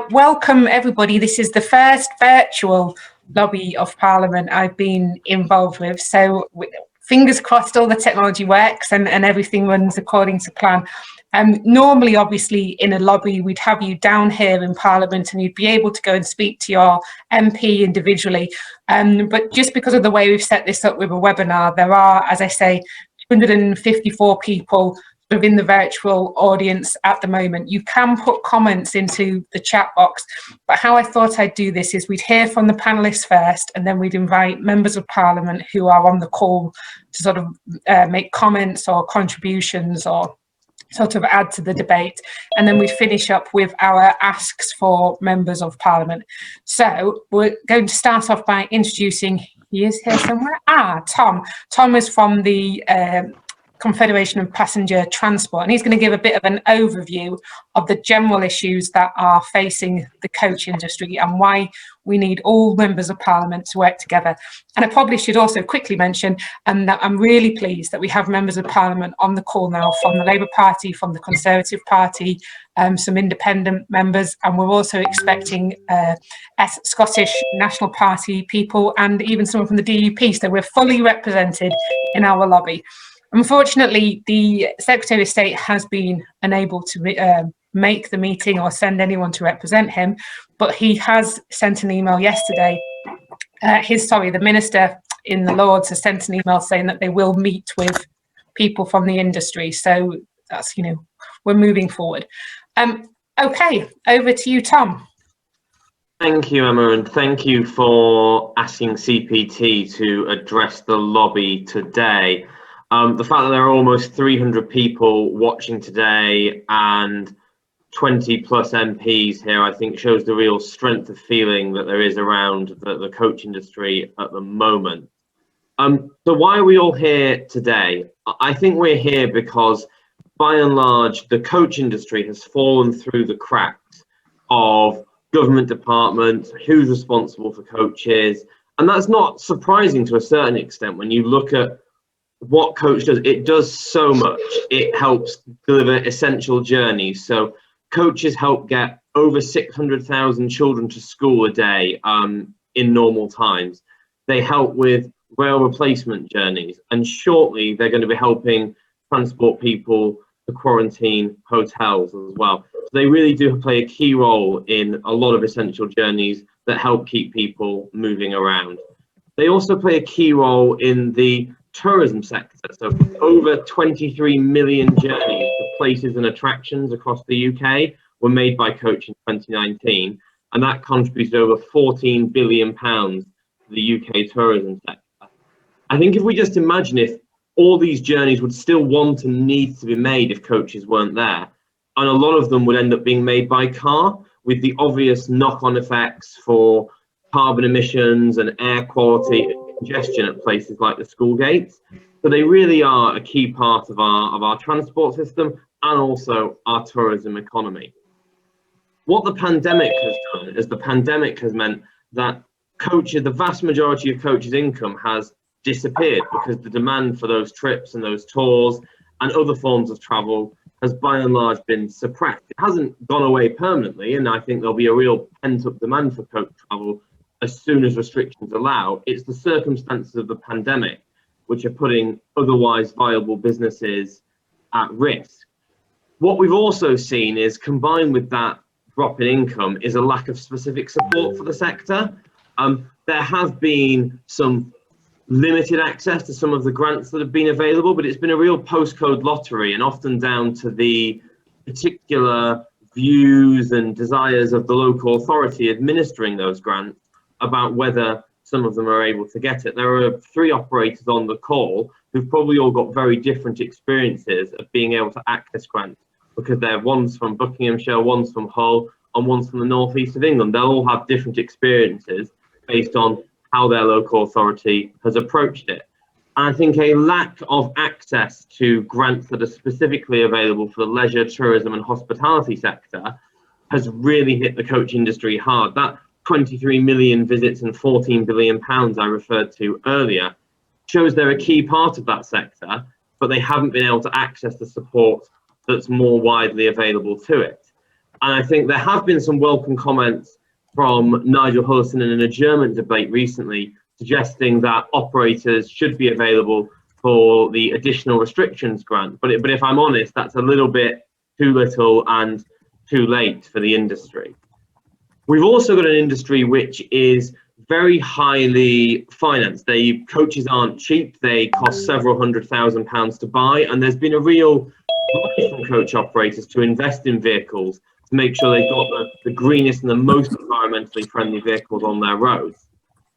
Welcome everybody. This is the first virtual lobby of Parliament I've been involved with. So fingers crossed all the technology works and everything runs according to plan. Normally, obviously, in a lobby, we'd have you down here in Parliament and you'd be able to go and speak to your MP individually. But just because of the way we've set this up with a webinar, there are, as I say, 254 people within the virtual audience at the moment. You can put comments into the chat box, but how I thought I'd do this is we'd hear from the panelists first, and then we'd invite members of Parliament who are on the call to sort of make comments or contributions or sort of add to the debate, and then we'd finish up with our asks for members of Parliament. So we're going to start off by introducing, he is here somewhere, Tom. Tom is from the Confederation of Passenger Transport, and he's going to give a bit of an overview of the general issues that are facing the coach industry and why we need all members of Parliament to work together. And I probably should also quickly mention that I'm really pleased that we have members of Parliament on the call now from the Labour Party, from the Conservative Party, some independent members, and we're also expecting Scottish National Party people and even someone from the DUP, so we're fully represented in our lobby. Unfortunately, the Secretary of State has been unable to make the meeting or send anyone to represent him, but he has sent an email yesterday. The Minister in the Lords has sent an email saying that they will meet with people from the industry. So that's, we're moving forward. Okay, over to you, Tom. Thank you, Emma, and thank you for asking CPT to address the lobby today. The fact that there are almost 300 people watching today and 20 plus MPs here, I think shows the real strength of feeling that there is around the coach industry at the moment. So why are we all here today? I think we're here because, by and large, the coach industry has fallen through the cracks of government departments, who's responsible for coaches, and that's not surprising to a certain extent when you look at what coach does. It does so much. It helps deliver essential journeys. So coaches help get over 600,000 children to school a day in normal times. They help with rail replacement journeys, and shortly they're going to be helping transport people to quarantine hotels as well. So they really do play a key role in a lot of essential journeys that help keep people moving around. They also play a key role in the tourism sector. So over 23 million journeys to places and attractions across the UK were made by coach in 2019, and that contributed over £14 billion to the UK tourism sector. I think if we just imagine if all these journeys would still want and need to be made if coaches weren't there, and a lot of them would end up being made by car, with the obvious knock-on effects for carbon emissions and air quality and congestion at places like the school gates. So they really are a key part of our transport system and also our tourism economy. What the pandemic has done is the pandemic has meant that coaches, the vast majority of coaches' income has disappeared because the demand for those trips and those tours and other forms of travel has by and large been suppressed. It hasn't gone away permanently, and I think there'll be a real pent-up demand for coach travel as soon as restrictions allow. It's the circumstances of the pandemic which are putting otherwise viable businesses at risk. What we've also seen is, combined with that drop in income, is a lack of specific support for the sector. There have been some limited access to some of the grants that have been available, but it's been a real postcode lottery, and often down to the particular views and desires of the local authority administering those grants about whether some of them are able to get it. There are 3 operators on the call who've probably all got very different experiences of being able to access grants, because they're one's from Buckinghamshire, one's from Hull, and one's from the northeast of England. They'll all have different experiences based on how their local authority has approached it. And I think a lack of access to grants that are specifically available for the leisure, tourism and hospitality sector has really hit the coach industry hard. That 23 million visits and £14 billion I referred to earlier shows they're a key part of that sector, but they haven't been able to access the support that's more widely available to it. And I think there have been some welcome comments from Nigel Huddleston in an adjournment debate recently, suggesting that operators should be available for the additional restrictions grant. But if I'm honest, that's a little bit too little and too late for the industry. We've also got an industry which is very highly financed. Coaches aren't cheap. They cost several £100,000 to buy, and there's been a real drive from coach operators to invest in vehicles to make sure they've got the greenest and the most environmentally friendly vehicles on their roads.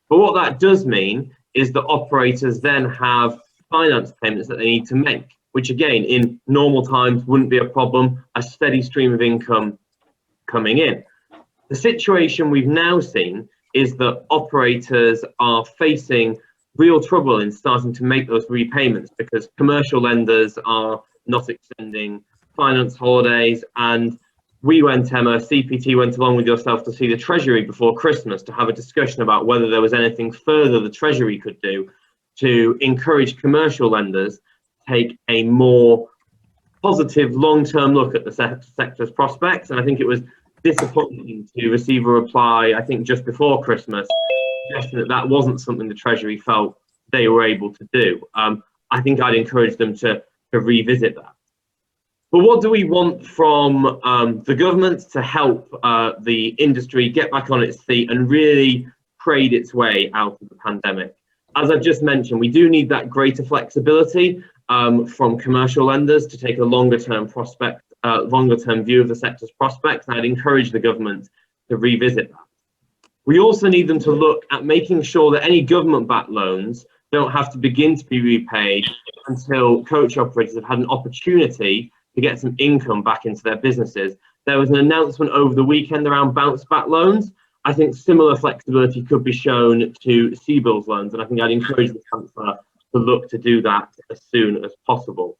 But what that does mean is that operators then have finance payments that they need to make, which again, in normal times wouldn't be a problem, a steady stream of income coming in. The situation we've now seen is that operators are facing real trouble in starting to make those repayments because commercial lenders are not extending finance holidays. And we went, Emma, CPT went along with yourself to see the Treasury before Christmas to have a discussion about whether there was anything further the Treasury could do to encourage commercial lenders to take a more positive long-term look at the sector's prospects. And I think it was disappointing to receive a reply, I think just before Christmas, suggesting that that wasn't something the Treasury felt they were able to do. I think I'd encourage them to revisit that. But what do we want from the government to help the industry get back on its feet and really trade its way out of the pandemic? As I've just mentioned, we do need that greater flexibility from commercial lenders to take a longer-term view of the sector's prospects, and I'd encourage the government to revisit that. We also need them to look at making sure that any government-backed loans don't have to begin to be repaid until coach operators have had an opportunity to get some income back into their businesses. There was an announcement over the weekend around bounce-back loans. I think similar flexibility could be shown to CBILS loans, and I think I'd encourage the Chancellor to look to do that as soon as possible.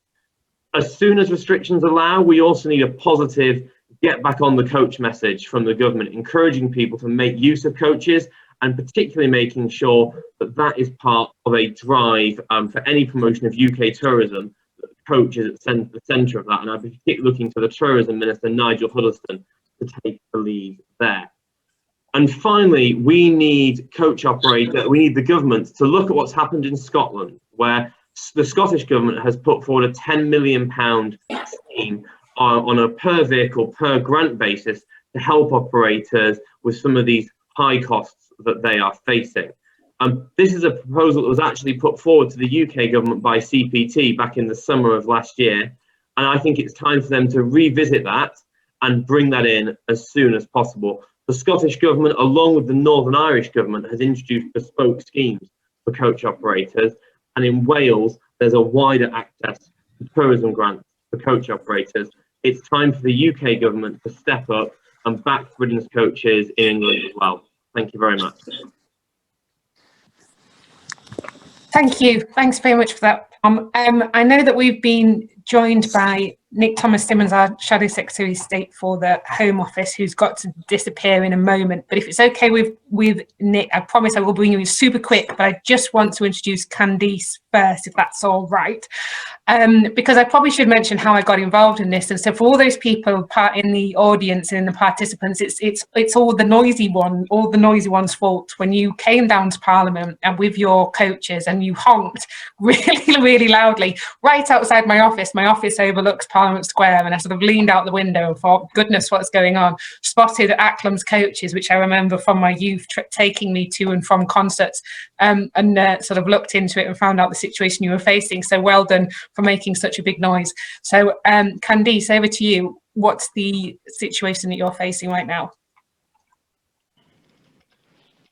As soon as restrictions allow, we also need a positive get back on the coach message from the government, encouraging people to make use of coaches and particularly making sure that that is part of a drive for any promotion of UK tourism. That the coach is at the centre of that, and I'd be particularly looking to the Tourism Minister, Nigel Huddleston, to take the lead there. And finally, we need the government to look at what's happened in Scotland, where the Scottish government has put forward a £10 million scheme on a per vehicle, per grant basis to help operators with some of these high costs that they are facing. This is a proposal that was actually put forward to the UK government by CPT back in the summer of last year. And I think it's time for them to revisit that and bring that in as soon as possible. The Scottish government, along with the Northern Irish government, has introduced bespoke schemes for coach operators. And in Wales, there's a wider access to tourism grants for coach operators. It's time for the UK government to step up and back Britain's coaches in England as well. Thank you very much. Thank you. Thanks very much for that, Tom. I know that we've been joined by Nick Thomas-Simmons, our Shadow Secretary of State for the Home Office, who's got to disappear in a moment. But if it's okay with Nick, I promise I will bring you super quick, but I just want to introduce Candice first, if that's all right. Because I probably should mention how I got involved in this. And so for all those people in the audience and in the participants, it's all the noisy ones' fault when you came down to Parliament and with your coaches and you honked really, really loudly right outside my office. My office overlooks Parliament Square, and I sort of leaned out the window and thought, goodness, what's going on? Spotted Ackland's coaches, which I remember from my youth taking me to and from concerts, and sort of looked into it and found out the situation you were facing. So well done for making such a big noise. So Candice, over to you. What's the situation that you're facing right now?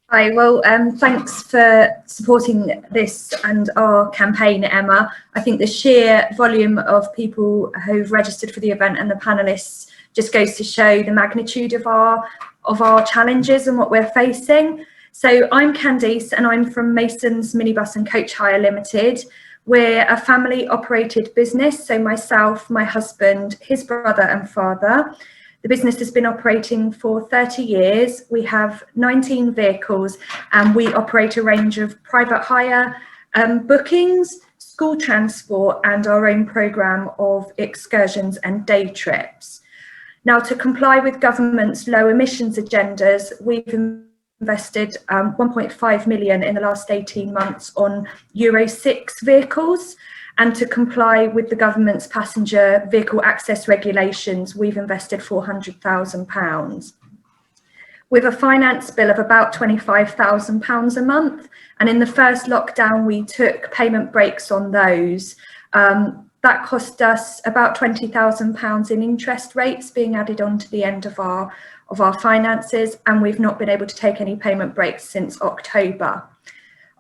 Hi, well, thanks for supporting this and our campaign, Emma. I think the sheer volume of people who've registered for the event and the panellists just goes to show the magnitude of our challenges and what we're facing. So I'm Candice and I'm from Mason's Minibus and Coach Hire Limited. We're a family operated business, so myself, my husband, his brother and father. The business has been operating for 30 years. We have 19 vehicles and we operate a range of private hire, bookings, school transport and our own programme of excursions and day trips. Now, to comply with government's low emissions agendas, we've invested 1.5 million in the last 18 months on Euro 6 vehicles. And to comply with the government's passenger vehicle access regulations, we've invested £400,000. With a finance bill of about £25,000 a month. And in the first lockdown, we took payment breaks on those. That cost us about £20,000 in interest rates being added on to the end of our finances, and we've not been able to take any payment breaks since October.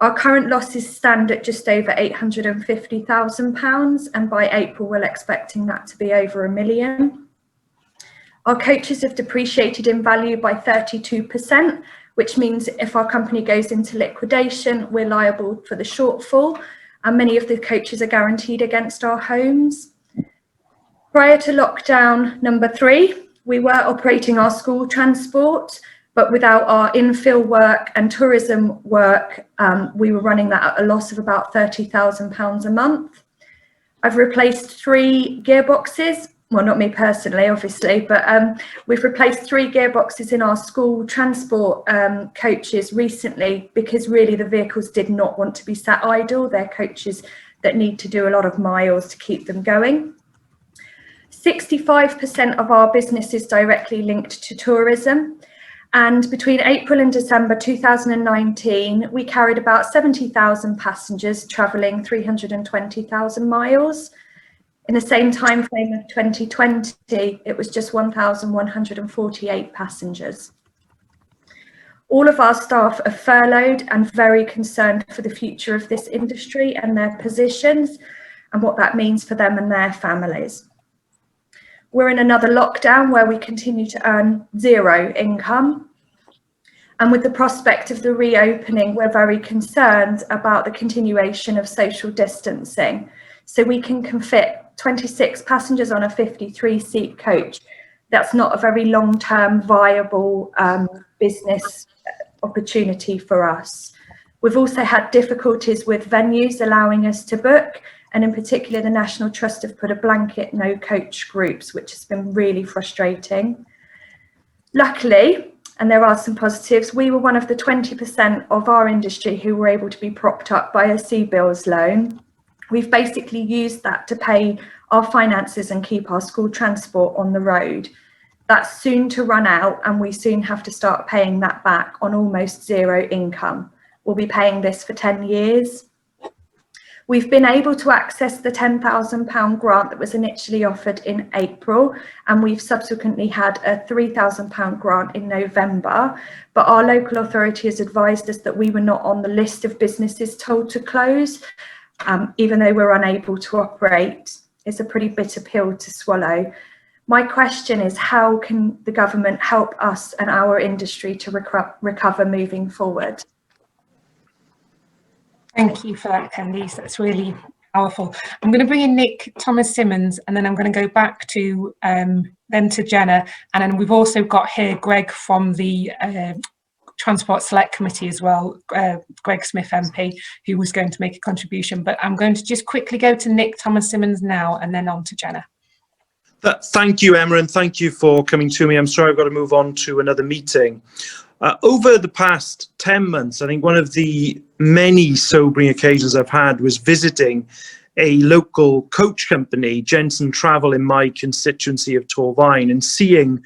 Our current losses stand at just over £850,000, and by April we're expecting that to be over £1 million. Our coaches have depreciated in value by 32%, which means if our company goes into liquidation, we're liable for the shortfall, and many of the coaches are guaranteed against our homes. Prior to lockdown number 3, we were operating our school transport, but without our infill work and tourism work, we were running that at a loss of about £30,000 a month. I've replaced 3 gearboxes. Well, not me personally, obviously, but we've replaced 3 gearboxes in our school transport coaches recently, because really the vehicles did not want to be sat idle. They're coaches that need to do a lot of miles to keep them going. 65% of our business is directly linked to tourism. And between April and December 2019, we carried about 70,000 passengers travelling 320,000 miles. In the same time frame of 2020, it was just 1,148 passengers. All of our staff are furloughed and very concerned for the future of this industry and their positions and what that means for them and their families. We're in another lockdown where we continue to earn 0 income. And with the prospect of the reopening, we're very concerned about the continuation of social distancing. So we can fit 26 passengers on a 53-seat coach. That's not a very long-term viable business opportunity for us. We've also had difficulties with venues allowing us to book, and in particular the National Trust have put a blanket no coach groups, which has been really frustrating. Luckily, and there are some positives, we were one of the 20% of our industry who were able to be propped up by a CBILS loan. We've basically used that to pay our finances and keep our school transport on the road. That's soon to run out, and we soon have to start paying that back on almost 0 income. We'll be paying this for 10 years. We've been able to access the £10,000 grant that was initially offered in April, and we've subsequently had a £3,000 grant in November, but our local authority has advised us that we were not on the list of businesses told to close, even though we're unable to operate. It's a pretty bitter pill to swallow. My question is, how can the government help us and our industry to recover moving forward? Thank you for that, Candice. That's really powerful. I'm going to bring in Nick Thomas-Simmons, and then I'm going to go back to then to Jenna, and then we've also got here Greg from the Transport Select Committee as well, Greg Smith MP, who was going to make a contribution. But I'm going to just quickly go to Nick Thomas-Simmons now, and then on to Jenna. Thank you, Emma, and thank you for coming to me. I'm sorry I've got to move on to another meeting. Over the past 10 months, I think one of the many sobering occasions I've had was visiting a local coach company, Jensen Travel, in my constituency of Torvine, and seeing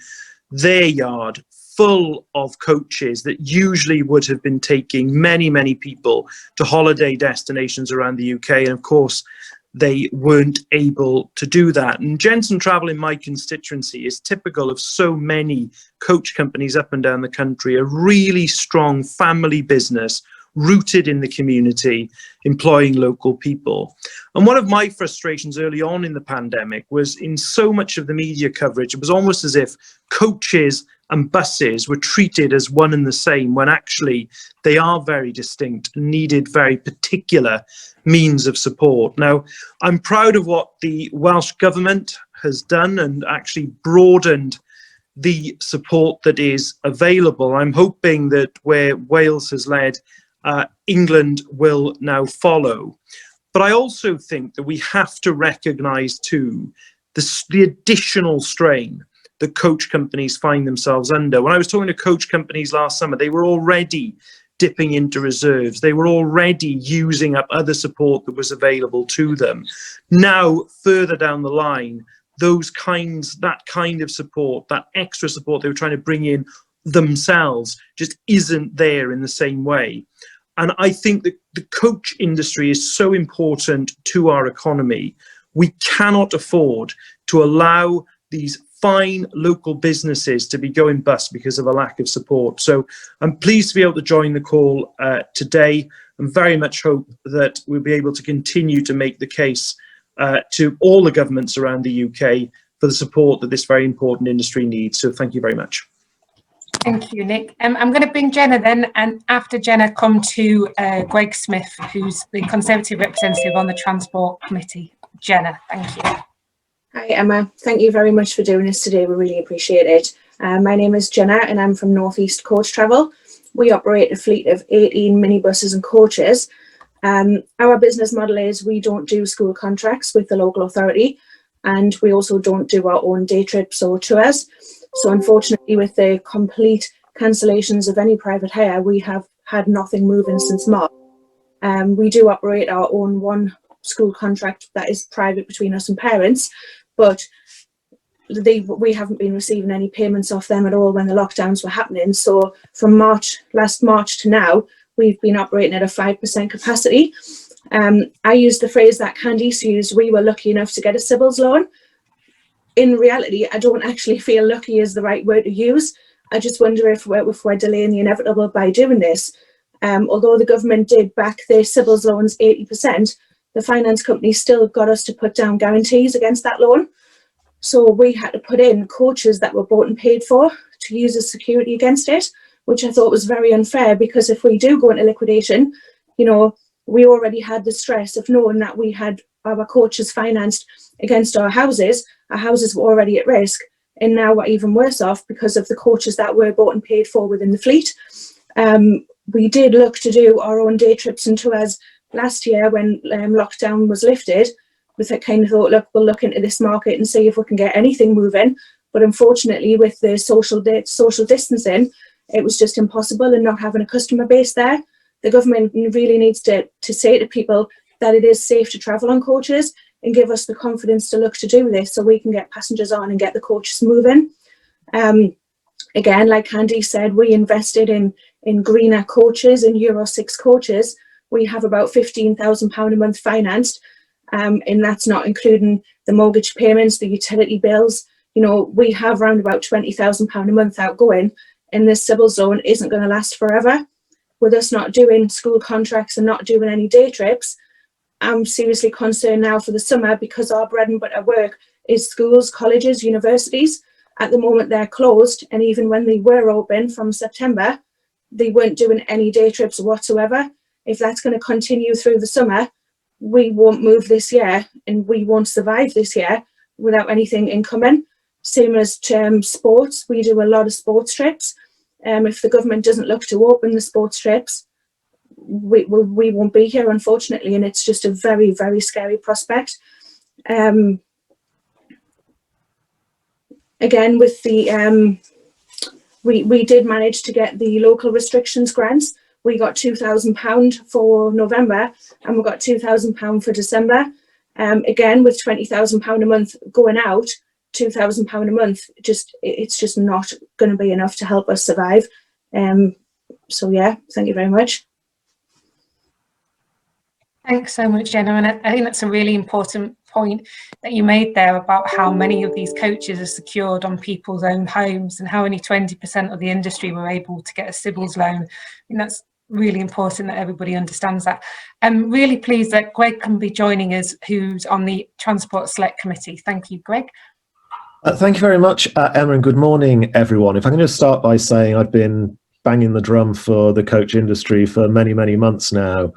their yard full of coaches that usually would have been taking many, many people to holiday destinations around the UK. And of course, they weren't able to do that. And Jensen Travel in my constituency is typical of so many coach companies up and down the country, a really strong family business rooted in the community, employing local people. And one of my frustrations early on in the pandemic was in so much of the media coverage, it was almost as if coaches and buses were treated as one and the same, when actually they are very distinct and needed very particular means of support. Now, I'm proud of what the Welsh Government has done and actually broadened the support that is available. I'm hoping that where Wales has led, England will now follow. But I also think that we have to recognise too the additional strain the coach companies find themselves under. When I was talking to coach companies last summer, they were already dipping into reserves. They were already using up other support that was available to them. Now, further down the line, that kind of support, that extra support they were trying to bring in themselves just isn't there in the same way. And I think that the coach industry is so important to our economy. We cannot afford to allow these fine local businesses to be going bust because of a lack of support. So I'm pleased to be able to join the call today, and very much hope that we'll be able to continue to make the case to all the governments around the UK for the support that this very important industry needs. So thank you very much. Thank you, Nick. I'm going to bring Jenna then, and after Jenna, come to Greg Smith, who's the Conservative representative on the Transport Committee. Jenna, thank you. Hi Emma, thank you very much for doing this today. We really appreciate it. My name is Jenna and I'm from North East Coach Travel. We operate a fleet of 18 minibuses and coaches. Our business model is we don't do school contracts with the local authority, and we also don't do our own day trips or tours. So unfortunately, with the complete cancellations of any private hire, we have had nothing moving since March. We do operate our own one school contract that is private between us and parents, but we haven't been receiving any payments off them at all when the lockdowns were happening. So from last March to now, we've been operating at a 5% capacity. I use the phrase that Candice used, we were lucky enough to get a Sybil's loan. In reality, I don't actually feel lucky is the right word to use. I just wonder if we're delaying the inevitable by doing this. Although the government did back the Sybil's loans 80%, the finance company still got us to put down guarantees against that loan. So we had to put in coaches that were bought and paid for to use as security against it, which I thought was very unfair, because if we do go into liquidation, you know, we already had the stress of knowing that we had our coaches financed against our houses. Our houses were already at risk, and now we're even worse off because of the coaches that were bought and paid for within the fleet. We did look to do our own day trips and tours last year when lockdown was lifted. We kind of thought, look, we'll look into this market and see if we can get anything moving. But unfortunately, with the social distancing, it was just impossible, and not having a customer base there. The government really needs to say to people that it is safe to travel on coaches and give us the confidence to look to do this so we can get passengers on and get the coaches moving. Again, like Candy said, we invested in greener coaches and Euro 6 coaches. We have about £15,000 a month financed, and that's not including the mortgage payments, the utility bills. You know, we have around about £20,000 a month outgoing, and this Sybil's loan isn't going to last forever. With us not doing school contracts and not doing any day trips, I'm seriously concerned now for the summer, because our bread and butter work is schools, colleges, universities. At the moment they're closed, and even when they were open from September, they weren't doing any day trips whatsoever. If that's going to continue through the summer, we won't move this year, and we won't survive this year without anything incoming. Same as sports, we do a lot of sports trips. If the government doesn't look to open the sports trips, we won't be here, unfortunately, and it's just a very, very scary prospect. Again, with the we did manage to get the local restrictions grants. We got £2,000 for November, and we got £2,000 for December. Again, with £20,000 a month going out, £2,000 a month, it's just not going to be enough to help us survive. So yeah, thank you very much. Thanks so much, Jenna. And I think that's a really important point that you made there about how many of these coaches are secured on people's own homes, and how only 20% of the industry were able to get a Sybil's loan. And that's really important that everybody understands that. I'm really pleased that Greg can be joining us, who's on the Transport Select Committee. Thank you, Greg. Thank you very much, Emma, and good morning, everyone. If I can just start by saying I've been banging the drum for the coach industry for many, many months now,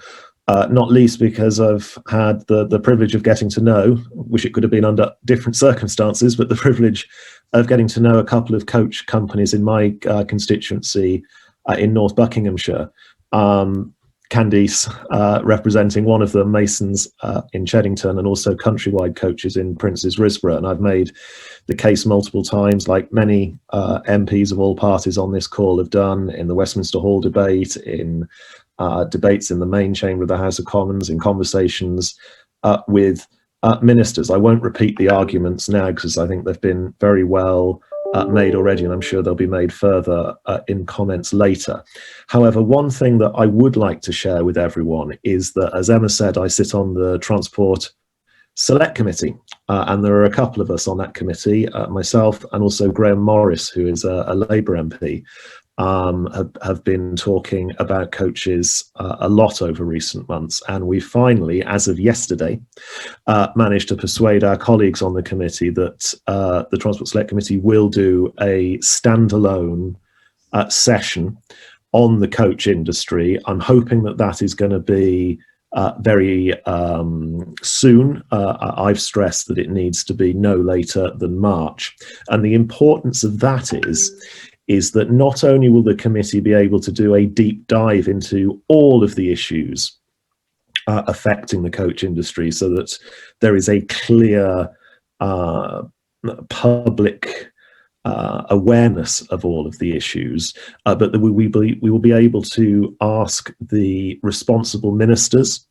not least because I've had the privilege of getting to know, wish it could have been under different circumstances, but the privilege of getting to know a couple of coach companies in my constituency in North Buckinghamshire. Candice representing one of them, Masons in Cheddington, and also Countrywide Coaches in Prince's Risborough. And I've made the case multiple times, like many MPs of all parties on this call have done, in the Westminster Hall debate, in debates in the main chamber of the House of Commons, in conversations with ministers. I won't repeat the arguments now because I think they've been very well made already, and I'm sure they'll be made further in comments later. However, one thing that I would like to share with everyone is that, as Emma said, I sit on the Transport Select Committee, and there are a couple of us on that committee, myself and also Graham Morris, who is a Labour MP, have been talking about coaches a lot over recent months, and we finally, as of yesterday, managed to persuade our colleagues on the committee that the Transport Select Committee will do a standalone session on the coach industry. I'm hoping that that is going to be very soon. I've stressed that it needs to be no later than March, and the importance of that is that not only will the committee be able to do a deep dive into all of the issues affecting the coach industry, so that there is a clear public awareness of all of the issues, but that we will be able to ask the responsible ministers,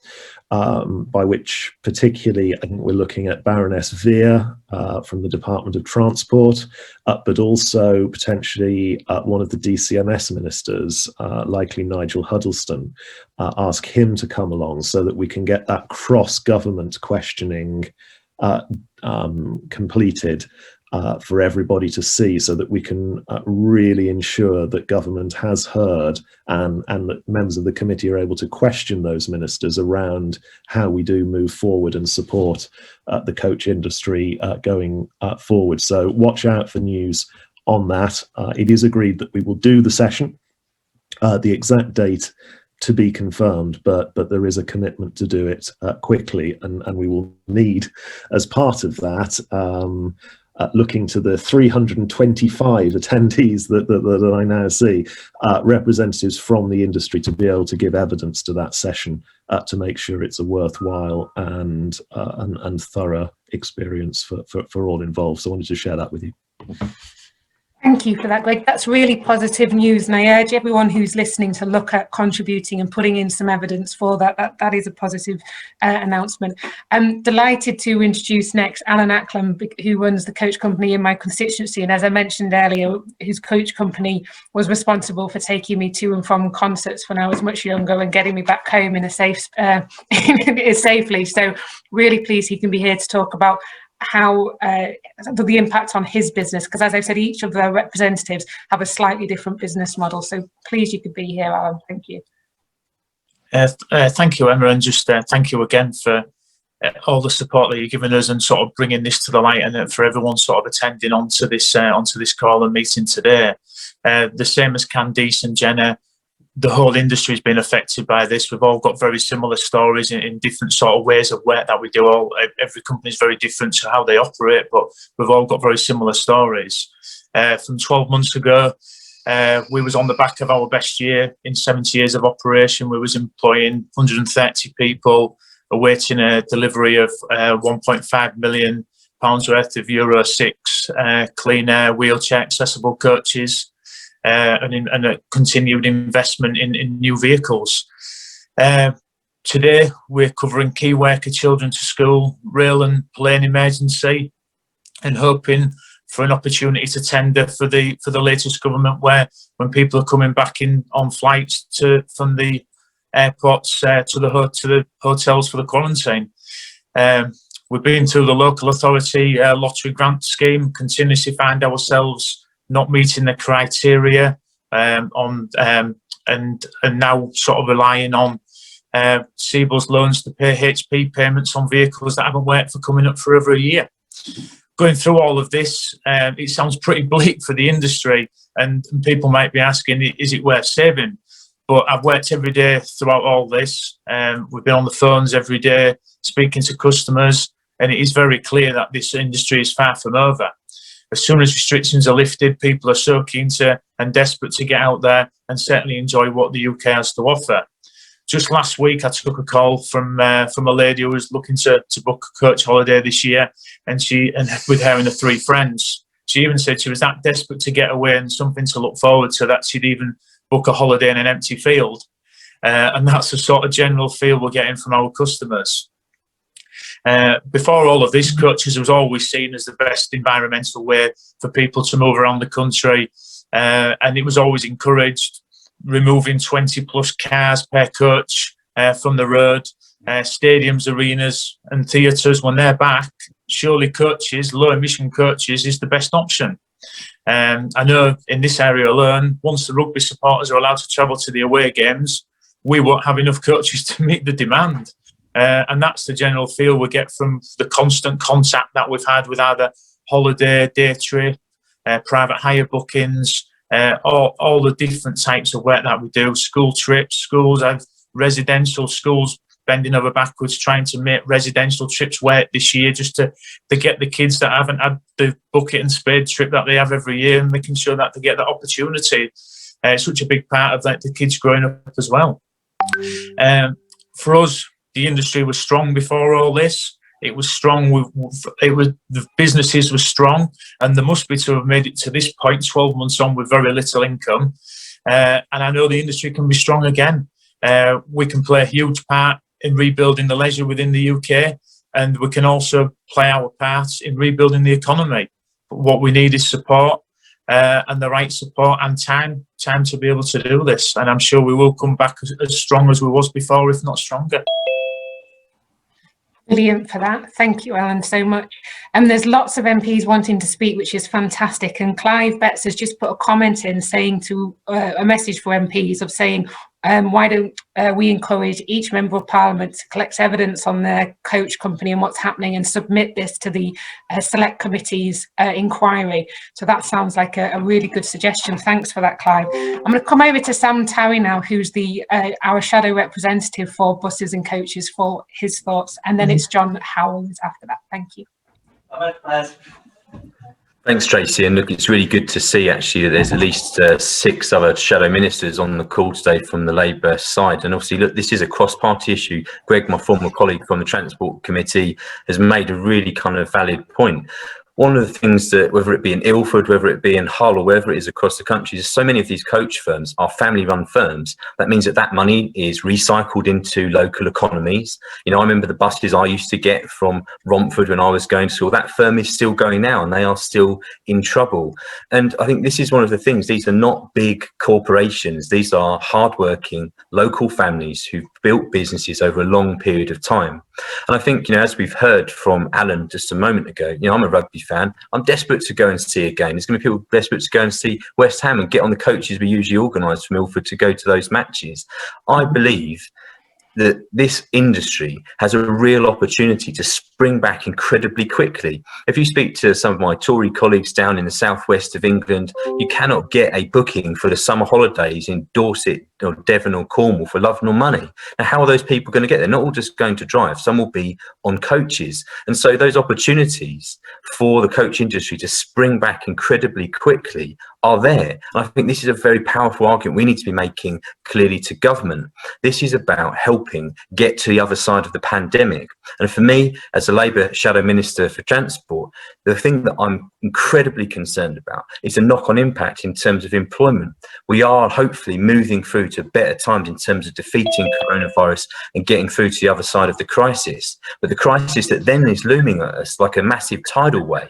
by which particularly I think we're looking at Baroness Veer from the Department of Transport, but also potentially one of the DCMS ministers, likely Nigel Huddleston, ask him to come along so that we can get that cross-government questioning completed for everybody to see, so that we can really ensure that government has heard and that members of the committee are able to question those ministers around how we do move forward and support the coach industry going forward. So watch out for news on that. It is agreed that we will do the session, the exact date to be confirmed, but there is a commitment to do it quickly, and we will need, as part of that, looking to the 325 attendees that I now see, representatives from the industry to be able to give evidence to that session to make sure it's a worthwhile and thorough experience for all involved. So I wanted to share that with you. Thank you for that, Greg. That's really positive news, and I urge everyone who's listening to look at contributing and putting in some evidence for that. That is a positive announcement. I'm delighted to introduce next Alan Ackland, who runs the coach company in my constituency, and as I mentioned earlier, his coach company was responsible for taking me to and from concerts when I was much younger and getting me back home in a safely. So really pleased he can be here to talk about how the impact on his business, because as I said, each of their representatives have a slightly different business model. So pleased you could be here, Alan. Thank you. Thank you, Emma, and just thank you again for all the support that you're giving us and sort of bringing this to the light, and for everyone sort of attending onto this call and meeting today. The same as Candice and Jenna, the whole industry has been affected by this. We've all got very similar stories in different sort of ways of work that we do. Every company is very different to how they operate, but we've all got very similar stories. From 12 months ago, we was on the back of our best year in 70 years of operation. We was employing 130 people, awaiting a delivery of £1.5 million worth of Euro 6 clean air, wheelchair accessible coaches, and a continued investment in new vehicles. Today, we're covering key worker children to school, rail and plane emergency, and hoping for an opportunity to tender for the latest government, where when people are coming back in on flights from the airports to the hotels for the quarantine. We've been through the local authority lottery grant scheme, continuously find ourselves not meeting the criteria, and now sort of relying on CBILS loans to pay HP payments on vehicles that haven't worked for coming up for over a year. Going through all of this, it sounds pretty bleak for the industry, and people might be asking, is it worth saving? But I've worked every day throughout all this. We've been on the phones every day, speaking to customers, and it is very clear that this industry is far from over. As soon as restrictions are lifted, people are so keen to and desperate to get out there and certainly enjoy what the UK has to offer. just last week I took a call from a lady who was looking to book a coach holiday this year, and with her and the 3 friends. She even said she was that desperate to get away and something to look forward to that she'd even book a holiday in an empty field. And that's the sort of general feel we're getting from our customers. Before all of this, coaches was always seen as the best environmental way for people to move around the country, and it was always encouraged, removing 20 plus cars per coach from the road. Stadiums, arenas and theatres, when they're back, surely coaches, low emission coaches, is the best option. I know in this area alone, once the rugby supporters are allowed to travel to the away games, we won't have enough coaches to meet the demand. And that's the general feel we get from the constant contact that we've had with either holiday, day trip, private hire bookings, all the different types of work that we do. School trips, schools have residential schools bending over backwards trying to make residential trips work this year, just to get the kids that haven't had the bucket and spade trip that they have every year, and making sure that they get that opportunity. It's such a big part of the kids growing up as well. For us, the industry was strong before all this. It was strong. The businesses were strong, and they must be to have made it to this point, 12 months on, with very little income. And I know the industry can be strong again. We can play a huge part in rebuilding the leisure within the UK, and we can also play our part in rebuilding the economy. But what we need is support, and the right support and time to be able to do this. And I'm sure we will come back as strong as we was before, if not stronger. Brilliant for that. Thank you, Alan, so much. And there's lots of MPs wanting to speak, which is fantastic. And Clive Betts has just put a comment in saying a message for MPs of saying, why don't we encourage each member of parliament to collect evidence on their coach company and what's happening and submit this to the select committee's inquiry. So that sounds like a really good suggestion. Thanks for that, Clive. I'm going to come over to Sam Towie now, who's our shadow representative for buses and coaches, for his thoughts. And then it's John Howells after that. Thank you. Thanks, Tracy. And look, it's really good to see actually that there's at least 6 other shadow ministers on the call today from the Labour side. And obviously, look, this is a cross-party issue. Greg, my former colleague from the Transport Committee, has made a really kind of valid point. One of the things that, whether it be in Ilford, whether it be in Hull, or wherever it is across the country, is so many of these coach firms are family-run firms. That means that money is recycled into local economies. You know, I remember the buses I used to get from Romford when I was going to school. That firm is still going now, and they are still in trouble. And I think this is one of the things. These are not big corporations. These are hardworking local families who've built businesses over a long period of time. And I think, you know, as we've heard from Alan just a moment ago, you know, I'm a rugby fan. I'm desperate to go and see a game. There's going to be people desperate to go and see West Ham and get on the coaches we usually organise from Ilford to go to those matches. I believe that this industry has a real opportunity to spring back incredibly quickly. If you speak to some of my Tory colleagues down in the southwest of England, you cannot get a booking for the summer holidays in Dorset or Devon or Cornwall for love nor money. Now, how are those people going to get there? Not all just going to drive. Some will be on coaches. And so those opportunities for the coach industry to spring back incredibly quickly are there. And I think this is a very powerful argument we need to be making clearly to government. This is about helping get to the other side of the pandemic. And for me, as a Labour Shadow Minister for Transport, the thing that I'm incredibly concerned about is the knock-on impact in terms of employment. We are hopefully moving through to better times in terms of defeating coronavirus and getting through to the other side of the crisis. But the crisis that then is looming at us like a massive tidal wave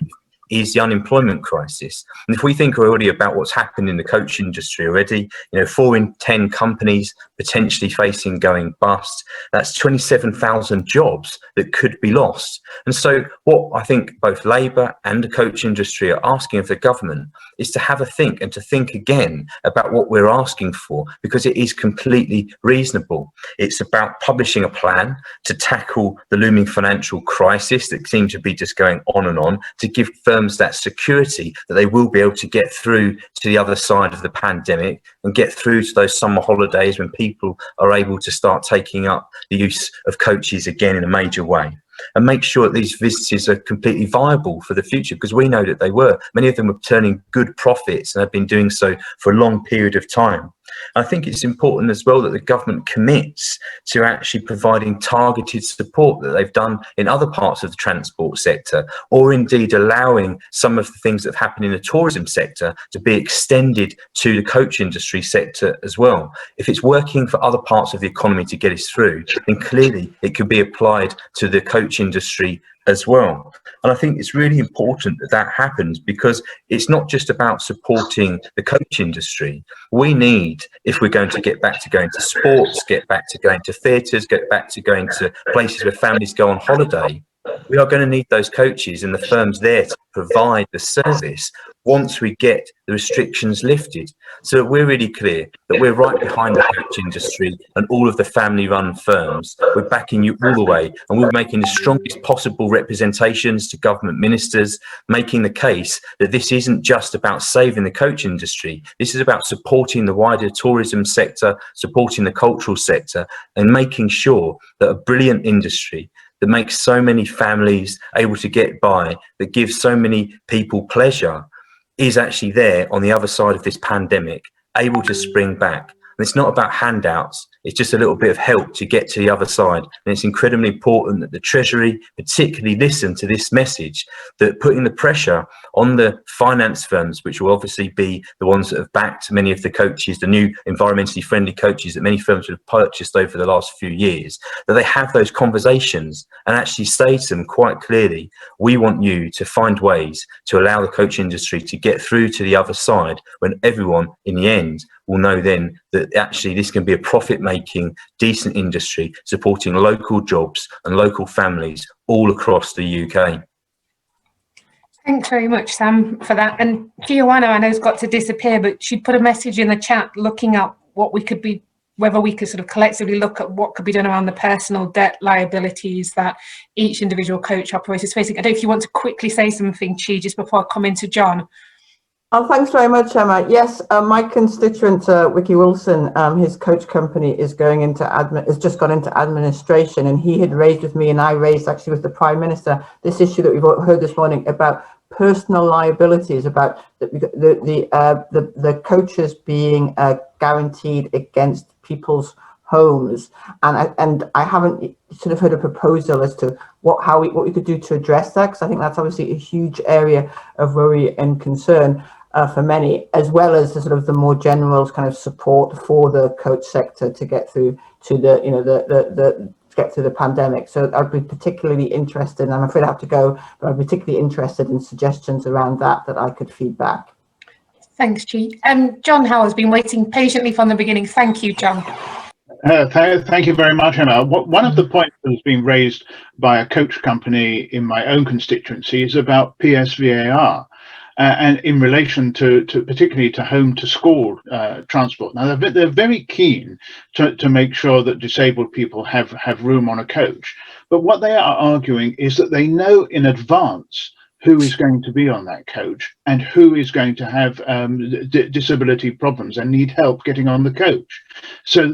is the unemployment crisis. And if we think already about what's happened in the coach industry already, you know, 4 in 10 companies potentially facing going bust, that's 27,000 jobs that could be lost. And so what I think both Labour and the coach industry are asking of the government is to have a think and to think again about what we're asking for, because it is completely reasonable. It's about publishing a plan to tackle the looming financial crisis that seems to be just going on, to give firms that security that they will be able to get through to the other side of the pandemic and get through to those summer holidays when people are able to start taking up the use of coaches again in a major way. And make sure that these businesses are completely viable for the future, because we know that they were. Many of them were turning good profits and have been doing so for a long period of time. I think it's important as well that the government commits to actually providing targeted support that they've done in other parts of the transport sector, or indeed allowing some of the things that have happened in the tourism sector to be extended to the coach industry sector as well. If it's working for other parts of the economy to get us through, then clearly it could be applied to the coach industry as well. And I think it's really important that that happens, because it's not just about supporting the coach industry. We need, if we're going to get back to going to sports, get back to going to theatres, get back to going to places where families go on holiday, we are going to need those coaches and the firms there to provide the service once we get the restrictions lifted. So that we're really clear that we're right behind the coach industry and all of the family run firms. We're backing you all the way, and we're making the strongest possible representations to government ministers, making the case that this isn't just about saving the coach industry. This is about supporting the wider tourism sector, supporting the cultural sector, and making sure that a brilliant industry that makes so many families able to get by, that gives so many people pleasure, is actually there on the other side of this pandemic, able to spring back. And it's not about handouts, it's just a little bit of help to get to the other side. And it's incredibly important that the Treasury particularly listen to this message, that putting the pressure on the finance firms, which will obviously be the ones that have backed many of the coaches, the new environmentally friendly coaches that many firms have purchased over the last few years, that they have those conversations and actually say to them quite clearly, we want you to find ways to allow the coach industry to get through to the other side, when everyone in the end will know then that actually this can be a profit-making, decent industry supporting local jobs and local families all across the UK. Thanks very much, Sam, for that. And Giovanna, I know, has got to disappear, but she put a message in the chat looking at what we could be, whether we could sort of collectively look at what could be done around the personal debt liabilities that each individual coach operator is facing. I don't know if you want to quickly say something, Chi, just before I come into John. Oh, thanks very much, Emma. Yes, my constituent, Wiki Wilson, his coach company is going into has just gone into administration, and he had raised with me, and I raised actually with the Prime Minister, this issue that we've heard this morning about personal liabilities, about the coaches being guaranteed against people's homes, and I haven't sort of heard a proposal as to what we could do to address that, because I think that's obviously a huge area of worry and concern for many, as well as the sort of the more general kind of support for the coach sector to get through to to get through the pandemic. So I'd be particularly interested, and I'm afraid I have to go, but I'd be particularly interested in suggestions around that I could feed back. Thanks, Chi. John Howell's been waiting patiently from the beginning. Thank you, John. Thank you very much, Emma. One of the points that has been raised by a coach company in my own constituency is about PSVAR. And in relation to particularly to home to school transport. Now they're very keen to make sure that disabled people have room on a coach. But what they are arguing is that they know in advance who is going to be on that coach and who is going to have disability problems and need help getting on the coach. So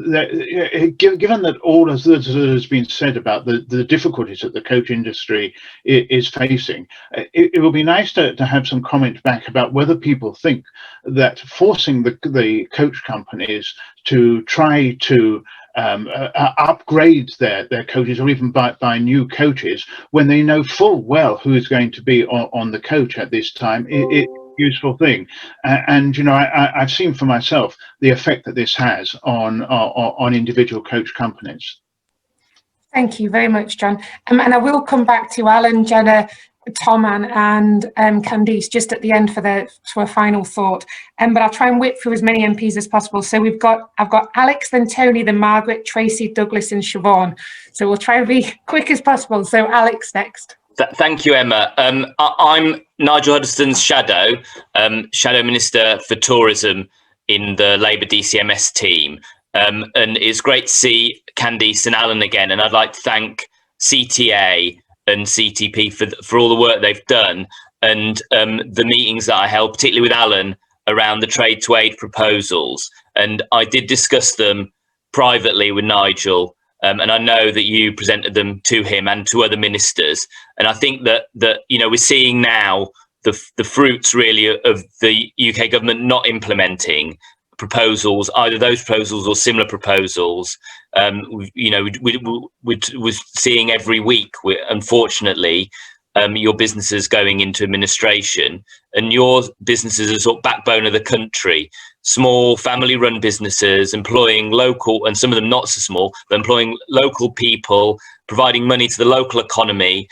given that all that has been said about the difficulties that the coach industry is facing, it will be nice to have some comment back about whether people think that forcing the coach companies to try to upgrade their coaches, or even buy new coaches, when they know full well who is going to be on the coach at this time, it's a useful thing. And you know, I've seen for myself the effect that this has on individual coach companies. Thank you very much, John. And I will come back to Alan, Jenna, Tom and Candice just at the end for a final thought. But I'll try and whip through as many MPs as possible. So I've got Alex, then Tony, then Margaret, Tracy, Douglas and Siobhan. So we'll try and be quick as possible. So Alex next. Thank you, Emma. I'm Nigel Huddleston's shadow Minister for Tourism in the Labour DCMS team. And it's great to see Candice and Alan again. And I'd like to thank CTA and CTP for all the work they've done, and the meetings that I held, particularly with Alan, around the trade to aid proposals. And I did discuss them privately with Nigel, and I know that you presented them to him and to other ministers. And I think that you know, we're seeing now the fruits really of the UK government not implementing proposals, either those proposals or similar proposals. We're seeing every week, unfortunately, your businesses going into administration, and your businesses are sort of backbone of the country. Small family-run businesses employing local, and some of them not so small, but employing local people, providing money to the local economy,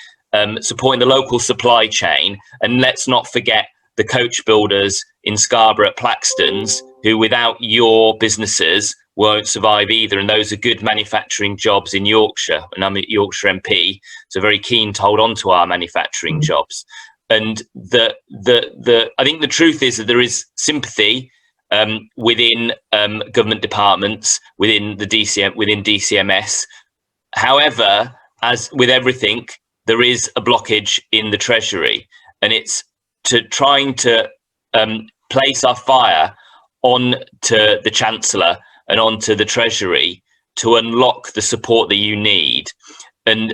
supporting the local supply chain. And let's not forget the coach builders in Scarborough at Plaxton's, who without your businesses won't survive either. And those are good manufacturing jobs in Yorkshire, and I'm a Yorkshire MP, so very keen to hold on to our manufacturing jobs. And I think the truth is that there is sympathy within government departments, within DCMS. However, as with everything, there is a blockage in the Treasury, and it's trying to place our fire on to the Chancellor and onto the Treasury to unlock the support that you need, and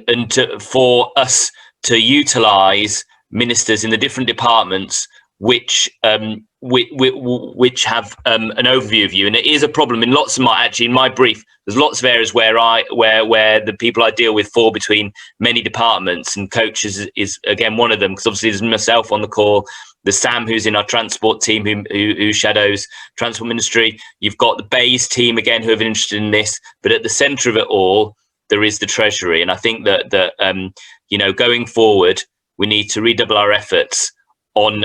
for us to utilise ministers in the different departments which have an overview of you. And it is a problem in lots of in my brief, there's lots of areas where the people I deal with fall between many departments, and coaches is again one of them, because obviously there's myself on the call, there's Sam, who's in our transport team, who shadows Transport Ministry. You've got the Bays team again, who have been interested in this, but at the centre of it all, there is the Treasury. And I think that going forward, we need to redouble our efforts on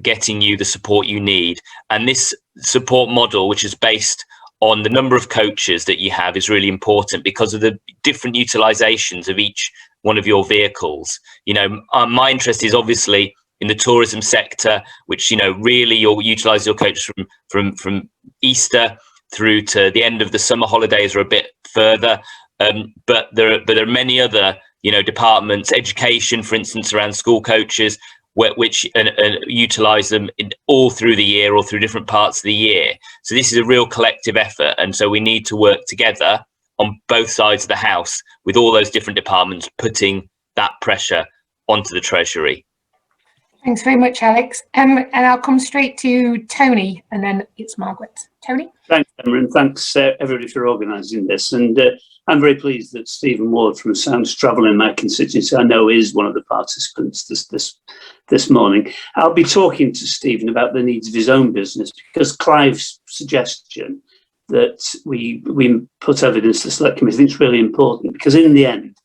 getting you the support you need. And this support model, which is based on the number of coaches that you have, is really important because of the different utilisations of each one of your vehicles. My interest is obviously in the tourism sector, which really you'll utilise your coaches from Easter through to the end of the summer holidays or a bit further. But there are many other departments, education, for instance, around school coaches, which utilise them all through the year or through different parts of the year. So this is a real collective effort, and so we need to work together on both sides of the house with all those different departments putting that pressure onto the Treasury. Thanks very much, Alex. And I'll come straight to Tony, and then it's Margaret. Tony? Thanks, Emma, and thanks everybody for organising this. And I'm very pleased that Stephen Ward from Sounds Travel in my constituency, I know, is one of the participants this morning. I'll be talking to Stephen about the needs of his own business, because Clive's suggestion that we put evidence to the Select Committee, I think it's really important, because in the end,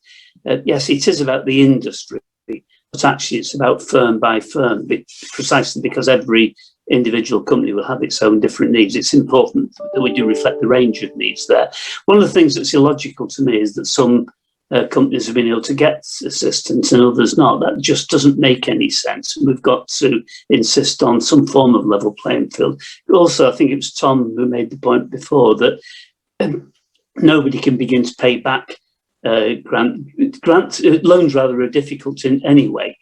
yes, it is about the industry, but actually it's about firm by firm, precisely because every individual company will have its own different needs. It's important that we do reflect the range of needs there. One of the things that's illogical to me is that some companies have been able to get assistance and others not. That just doesn't make any sense. We've got to insist on some form of level playing field. Also, I think it was Tom who made the point before that nobody can begin to pay back loans rather are difficult in any way,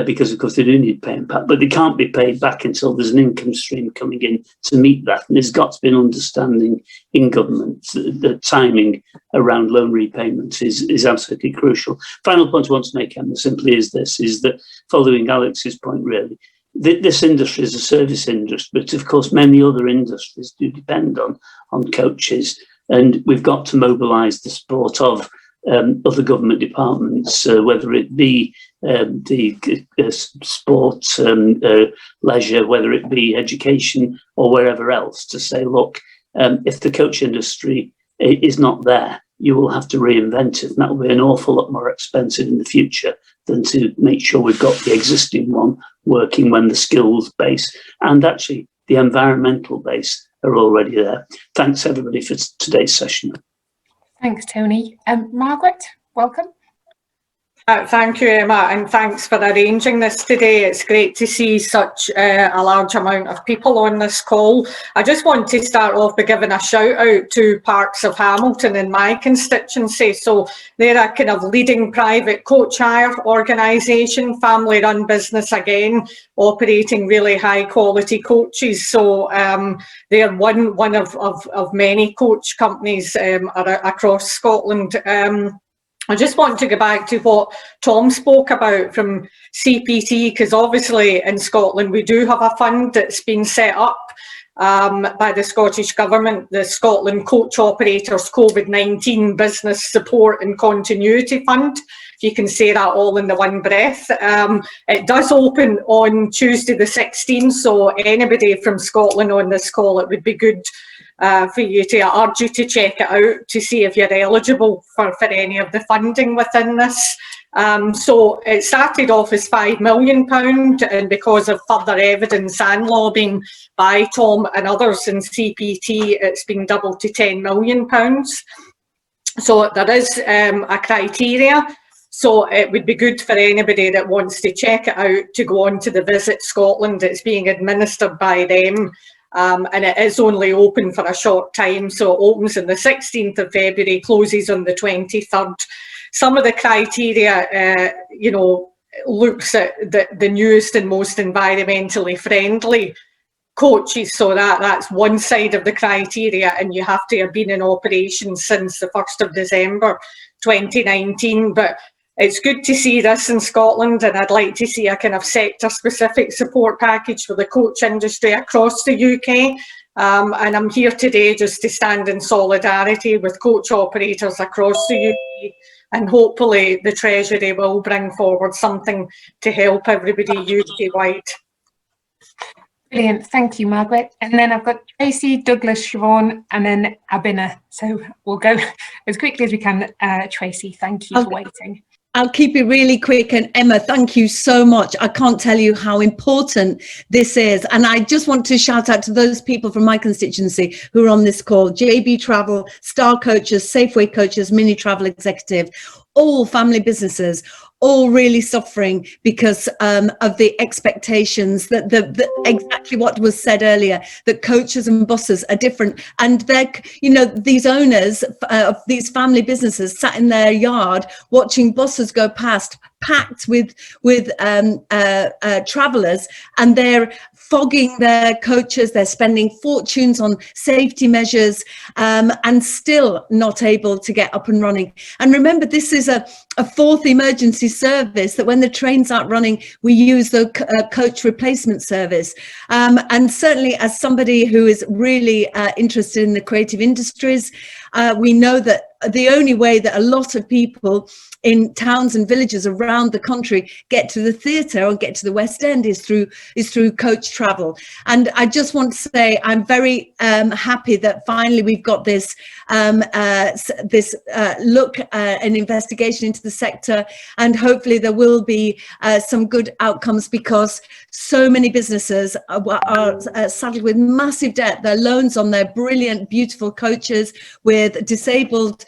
because of course they do need paying back, but they can't be paid back until there's an income stream coming in to meet that. And there's got to be an understanding in government that the timing around loan repayment is absolutely crucial. Final point I want to make, Emma, simply is this, is that following Alex's point really, this industry is a service industry, but of course many other industries do depend on coaches, and we've got to mobilise the support of other government departments, whether it be the sport, leisure, whether it be education or wherever else, to say, look, if the coach industry is not there, you will have to reinvent it, and that will be an awful lot more expensive in the future than to make sure we've got the existing one working when the skills base and actually the environmental base are already there. Thanks everybody for today's session. Thanks, Tony. Margaret, welcome. Thank you, Emma, and thanks for arranging this today. It's great to see such a large amount of people on this call. I just want to start off by giving a shout out to Parks of Hamilton in my constituency. So they're a kind of leading private coach hire organisation, family run business again, operating really high quality coaches. So they're one of many coach companies across Scotland. I just want to go back to what Tom spoke about from CPT, because obviously in Scotland we do have a fund that's been set up by the Scottish Government, the Scotland Coach Operators COVID-19 Business Support and Continuity Fund. If you can say that all in the one breath. It does open on Tuesday the 16th, so anybody from Scotland on this call, it would be good for you to, I urge you to check it out to see if you're eligible for any of the funding within this. So it started off as £5 million, and because of further evidence and lobbying by Tom and others in CPT, it's been doubled to £10 million. So there is a criteria. So it would be good for anybody that wants to check it out to go on to the Visit Scotland. It's being administered by them. And it is only open for a short time. So it opens on the 16th of February, closes on the 23rd. Some of the criteria, you know, looks at the newest and most environmentally friendly coaches. So that's one side of the criteria, and you have to have been in operation since the 1st of December 2019. But it's good to see this in Scotland, and I'd like to see a kind of sector-specific support package for the coach industry across the UK. And I'm here today just to stand in solidarity with coach operators across the UK, and hopefully the Treasury will bring forward something to help everybody UK-wide. Brilliant, thank you, Margaret. And then I've got Tracy, Douglas, Siobhan, and then Abina. So we'll go as quickly as we can. Tracy, thank you for waiting. I'll keep it really quick. And Emma, thank you so much. I can't tell you how important this is. And I just want to shout out to those people from my constituency who are on this call: JB Travel, Star Coaches, Safeway Coaches, Mini Travel Executive, all family businesses, all really suffering because of the expectations that exactly what was said earlier, that coaches and buses are different. And they're, you know, these owners of these family businesses sat in their yard watching buses go past, packed with travellers, and they're fogging their coaches, they're spending fortunes on safety measures, and still not able to get up and running. And remember, this is a fourth emergency service that when the trains aren't running, we use the coach replacement service. And certainly as somebody who is really interested in the creative industries, we know that the only way that a lot of people in towns and villages around the country get to the theatre or get to the West End is through coach travel. And I just want to say I'm very happy that finally we've got this look an investigation into the sector, and hopefully there will be some good outcomes, because so many businesses are saddled with massive debt. Their loans on their brilliant, beautiful coaches with disabled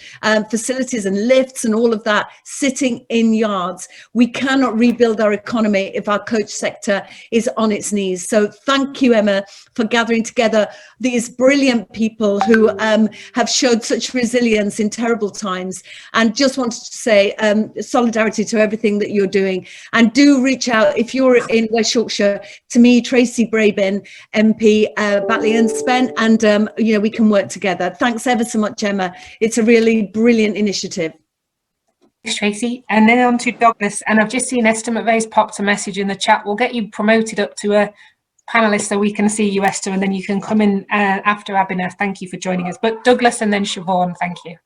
facilities and lifts and all of that sitting in yards. We cannot rebuild our economy if our coach sector is on its knees. So thank you, Emma, for gathering together these brilliant people who have showed such resilience in terrible times. And just wanted to say solidarity to everything that you're doing. And do reach out if you're in West Yorkshire to me, Tracy Brabin, MP, Batley and Spen, and you know, we can work together. Thanks ever so much, Emma. It's a really brilliant initiative. Thanks, Tracy. And then on to Douglas. And I've just seen Esther McVeigh's popped a message in the chat. We'll get you promoted up to a panelist so we can see you, Esther, and then you can come in after Abina. Thank you for joining us. But Douglas and then Siobhan, thank you.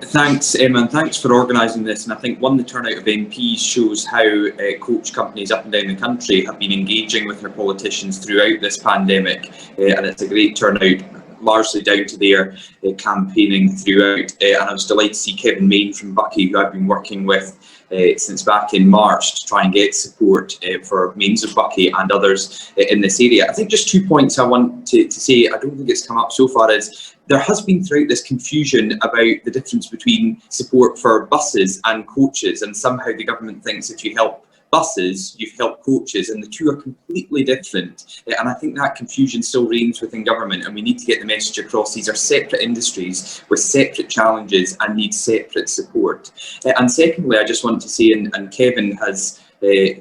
Thanks, Emma, and thanks for organising this. And I think the turnout of MPs shows how coach companies up and down the country have been engaging with their politicians throughout this pandemic, and it's a great turnout, largely down to their campaigning throughout. And I was delighted to see Kevin Main from Buckie, who I've been working with since back in March to try and get support for Mains of Buckie and others in this area. I think just 2 points I want to say, I don't think it's come up so far, is there has been throughout this confusion about the difference between support for buses and coaches, and somehow the government thinks if you help buses, you've helped coaches, and the two are completely different. And I think that confusion still reigns within government, and we need to get the message across. These are separate industries with separate challenges and need separate support. And secondly, I just want to say, and Kevin has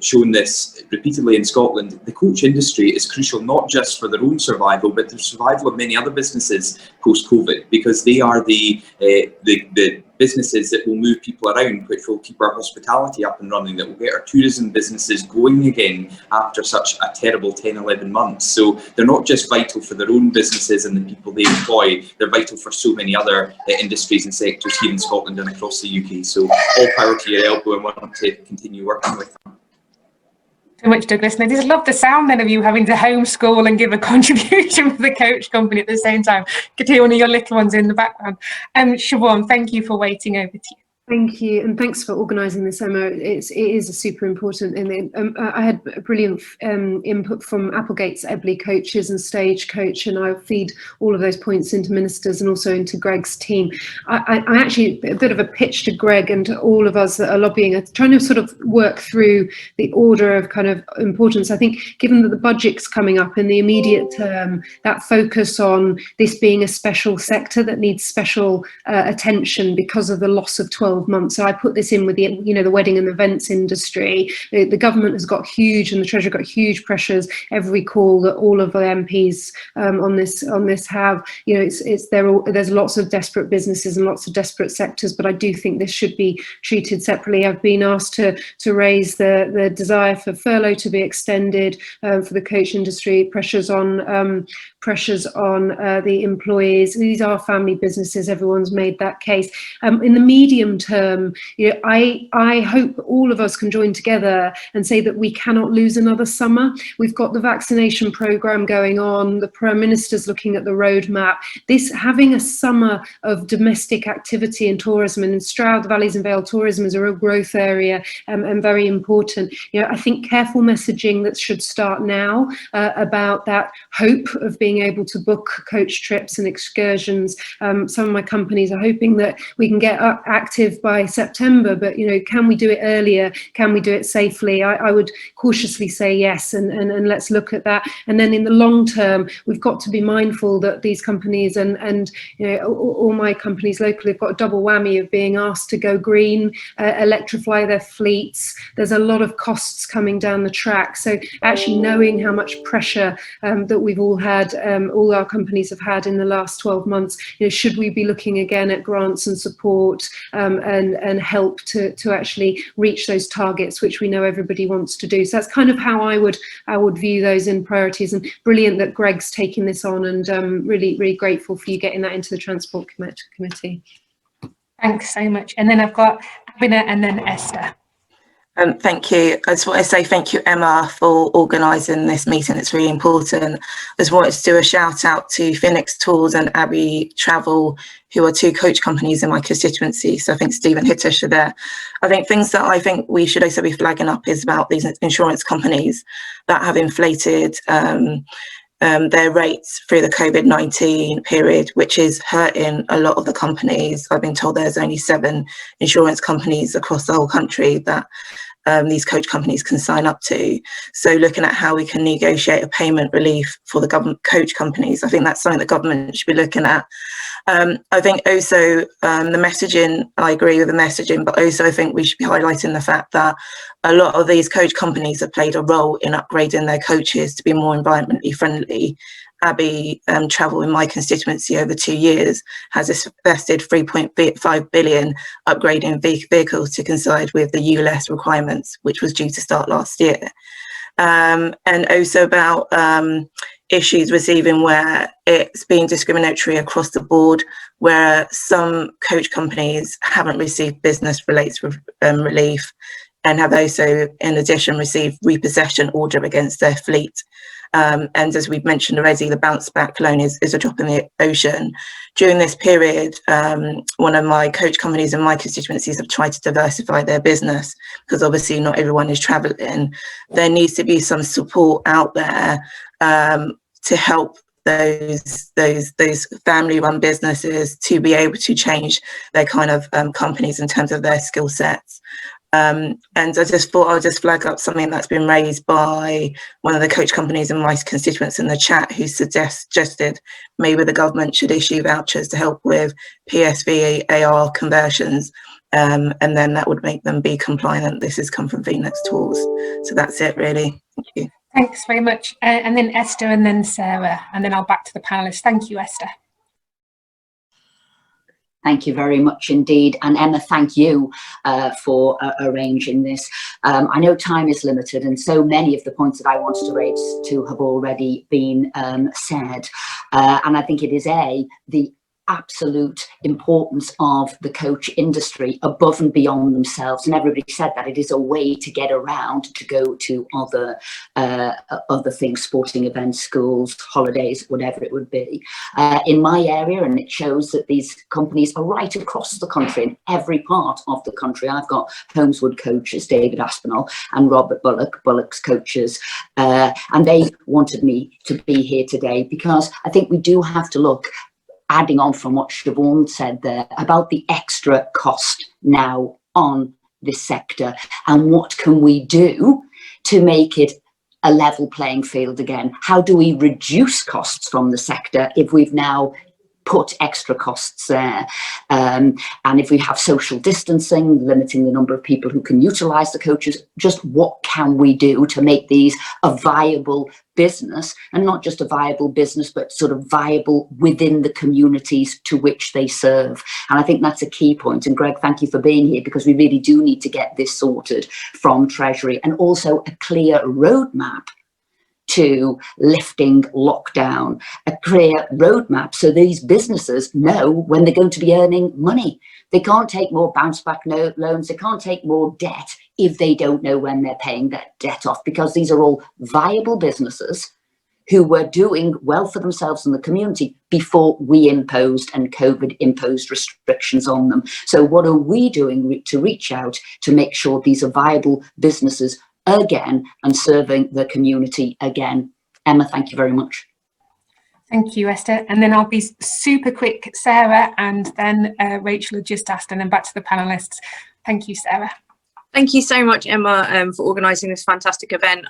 shown this repeatedly in Scotland, the coach industry is crucial not just for their own survival, but the survival of many other businesses post-COVID, because they are the businesses that will move people around, which will keep our hospitality up and running, that will get our tourism businesses going again after such a terrible 10, 11 months. So they're not just vital for their own businesses and the people they employ, they're vital for so many other industries and sectors here in Scotland and across the UK. So all power to your elbow, and want to continue working with them. So much, Douglas. And I just love the sound then of you having to homeschool and give a contribution for the coach company at the same time. Could hear one of your little ones in the background. Siobhan, thank you for waiting. Over to you. Thank you, and thanks for organising this, Emma. It is a super important, and I had a brilliant input from Applegate's Ebley coaches and Stage Coach, and I'll feed all of those points into ministers and also into Greg's team. I actually, a bit of a pitch to Greg and to all of us that are lobbying, are trying to sort of work through the order of kind of importance. I think given that the budget's coming up in the immediate term, that focus on this being a special sector that needs special attention because of the loss of 12 months. So I put this in with the, the wedding and events industry. The government has got huge, and the Treasury got huge pressures. Every call that all of the MPs on this have, there's lots of desperate businesses and lots of desperate sectors. But I do think this should be treated separately. I've been asked to raise the desire for furlough to be extended for the coach industry. Pressures on the employees. These are family businesses. Everyone's made that case. In the medium term, I hope all of us can join together and say that we cannot lose another summer. We've got the vaccination programme going on. The Prime Minister's looking at the roadmap. This having a summer of domestic activity and tourism, and in Stroud, the Valleys and Vale tourism is a real growth area and very important. I think careful messaging that should start now about that hope of being able to book coach trips and excursions. Some of my companies are hoping that we can get active by September, but can we do it earlier? Can we do it safely? I would cautiously say yes, and let's look at that. And then in the long term, we've got to be mindful that these companies and all my companies locally have got a double whammy of being asked to go green, electrify their fleets. There's a lot of costs coming down the track. So actually knowing how much pressure that we've all had, all our companies have had in the last 12 months, should we be looking again at grants and support and help to actually reach those targets, which we know everybody wants to do. So that's kind of how I would view those in priorities. And brilliant that Greg's taking this on, and really, really grateful for you getting that into the Transport Committee. Thanks so much. And then I've got Abina and then Esther. Thank you. I just want to say thank you, Emma, for organising this meeting. It's really important. I just wanted to do a shout out to Phoenix Tours and Abbey Travel, who are two coach companies in my constituency. So I think Stephen Hittish are there. I think things that I think we should also be flagging up is about these insurance companies that have inflated their rates through the COVID-19 period, which is hurting a lot of the companies. I've been told there's only 7 insurance companies across the whole country that these coach companies can sign up to. So looking at how we can negotiate a payment relief for the government coach companies, I think that's something the government should be looking at. I think also the messaging, I agree with the messaging, but also I think we should be highlighting the fact that a lot of these coach companies have played a role in upgrading their coaches to be more environmentally friendly. Abbey Travel in my constituency over 2 years has invested 3.5 billion upgrading vehicles to coincide with the ULEZ requirements, which was due to start last year. And also about issues receiving where it's been discriminatory across the board, where some coach companies haven't received business related relief and have also in addition received repossession order against their fleet. And as we've mentioned already, the bounce back loan is a drop in the ocean. During this period, one of my coach companies in my constituencies have tried to diversify their business because obviously not everyone is travelling. There needs to be some support out there to help those family-run businesses to be able to change their kind of companies in terms of their skill sets. And I just thought I'll just flag up something that's been raised by one of the coach companies in my constituents in the chat, who suggested maybe the government should issue vouchers to help with PSV AR conversions, and then that would make them be compliant. This has come from Phoenix Tours. So that's it really. Thank you. Thanks very much. And then Esther and then Sarah, and then I'll back to the panelists. Thank you, Esther. Thank you very much indeed. And Emma, thank you for arranging this. I know time is limited and so many of the points that I wanted to raise have already been said. And I think it is the absolute importance of the coach industry above and beyond themselves, and everybody said that it is a way to get around, to go to other things, sporting events, schools, holidays, whatever it would be. In my area, and it shows that these companies are right across the country, in every part of the country. I've got Holmeswood coaches, David Aspinall and Robert Bullock's coaches, and they wanted me to be here today because I think we do have to look, adding on from what Siobhan said there, about the extra cost now on this sector and what can we do to make it a level playing field again. How do we reduce costs from the sector if we've now put extra costs there? And if we have social distancing, limiting the number of people who can utilise the coaches, just what can we do to make these a viable business, and not just a viable business, but sort of viable within the communities to which they serve? And I think that's a key point. And Greg, thank you for being here, because we really do need to get this sorted from Treasury, and also a clear roadmap to lifting lockdown, a clear roadmap so these businesses know when they're going to be earning money. They can't take more bounce back loans, they can't take more debt if they don't know when they're paying that debt off, because these are all viable businesses who were doing well for themselves and the community before we imposed and COVID imposed restrictions on them. So what are we doing to reach out to make sure these are viable businesses again and serving the community again? Emma, thank you very much. Thank you, Esther. And then I'll be super quick, Sarah, and then Rachel had just asked, and then back to the panelists. Thank you, Sarah. Thank you so much, Emma, for organising this fantastic event.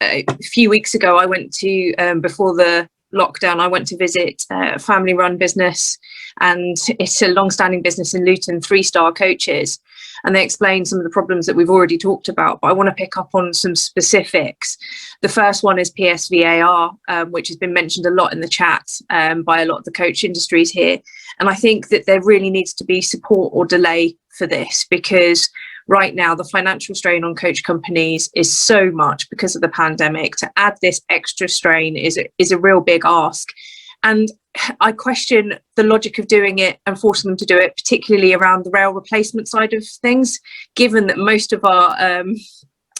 A few weeks ago, I went to, before the lockdown, I went to visit a family-run business, and it's a long-standing business in Luton, 3-star coaches, and they explained some of the problems that we've already talked about, but I want to pick up on some specifics. The first one is PSVAR, which has been mentioned a lot in the chat by a lot of the coach industries here, and I think that there really needs to be support or delay for this, because right now the financial strain on coach companies is so much because of the pandemic. To add this extra strain is a real big ask, and I question the logic of doing it and forcing them to do it, particularly around the rail replacement side of things, given that most of our